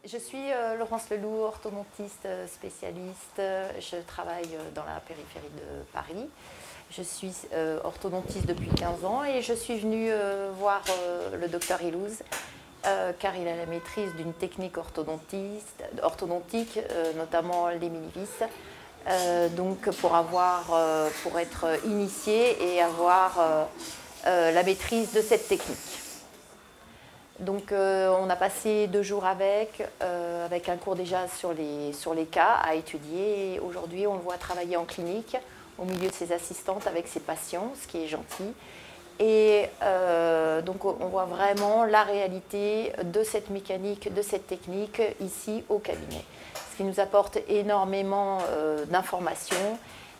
Je suis Laurence Leloup, orthodontiste spécialiste. Je travaille dans la périphérie de Paris. Je suis orthodontiste depuis 15 ans et je suis venue voir le docteur Ilouz car il a la maîtrise d'une technique orthodontique, notamment les mini-vis. Donc pour être initié et avoir la maîtrise de cette technique. Donc on a passé 2 jours avec un cours déjà sur les cas à étudier. Aujourd'hui on le voit travailler en clinique au milieu de ses assistantes avec ses patients, ce qui est gentil. Et donc on voit vraiment la réalité de cette mécanique, de cette technique ici au cabinet. Ce qui nous apporte énormément d'informations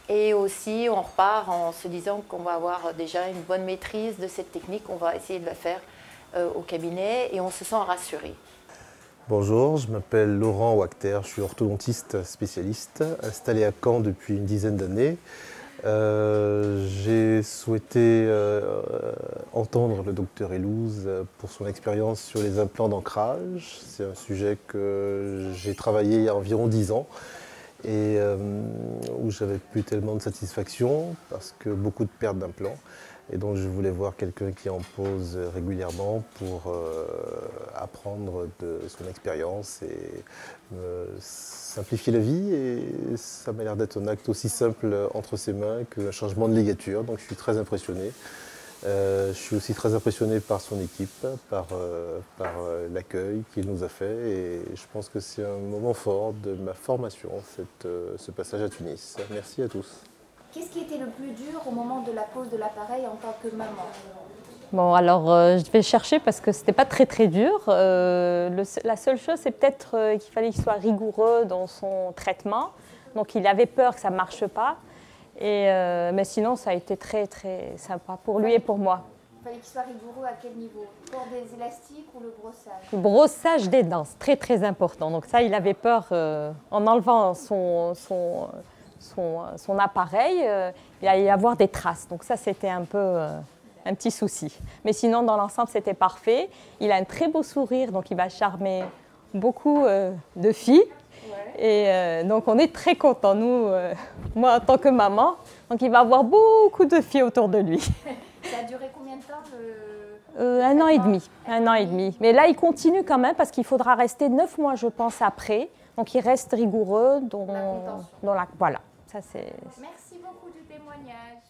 et aussi on repart en se disant qu'on va avoir déjà une bonne maîtrise de cette technique, on va essayer de la faire au cabinet et on se sent rassuré. Bonjour, je m'appelle Laurent Wachter, je suis orthodontiste spécialiste, installé à Caen depuis une dizaine d'années. J'ai souhaité entendre le docteur Ilouz pour son expérience sur les implants d'ancrage. C'est un sujet que j'ai travaillé il y a environ 10 ans et où j'avais plus tellement de satisfaction parce que beaucoup de pertes d'implants. Et donc je voulais voir quelqu'un qui en pose régulièrement pour apprendre de son expérience et me simplifier la vie. Et ça m'a l'air d'être un acte aussi simple entre ses mains qu'un changement de ligature. Donc je suis très impressionné. Je suis aussi très impressionné par son équipe, par l'accueil qu'il nous a fait. Et je pense que c'est un moment fort de ma formation, ce passage à Tunis. Merci à tous. Qu'est-ce qui était le plus dur au moment de la pose de l'appareil en tant que maman? Bon, alors je vais chercher parce que c'était pas très dur. La seule chose, c'est peut-être qu'il fallait qu'il soit rigoureux dans son traitement. Donc il avait peur que ça ne marche pas. Mais sinon, ça a été très sympa pour lui et pour moi. Il fallait qu'il soit rigoureux à quel niveau? Pour des élastiques ou le brossage? Le brossage des dents, c'est très important. Donc ça, il avait peur en enlevant son appareil, il allait y avoir des traces. Donc ça, c'était un peu un petit souci. Mais sinon, dans l'ensemble, c'était parfait. Il a un très beau sourire, donc il va charmer beaucoup de filles. Ouais. Et donc, on est très contents, nous, moi, en tant que maman. Donc, il va avoir beaucoup de filles autour de lui. Ça a duré combien de temps 1 an et demi. 1 an et demi. Mais là, il continue quand même parce qu'il faudra rester 9 mois, je pense, après. Donc, il reste rigoureux dans la... Voilà. Ça, Merci beaucoup du témoignage.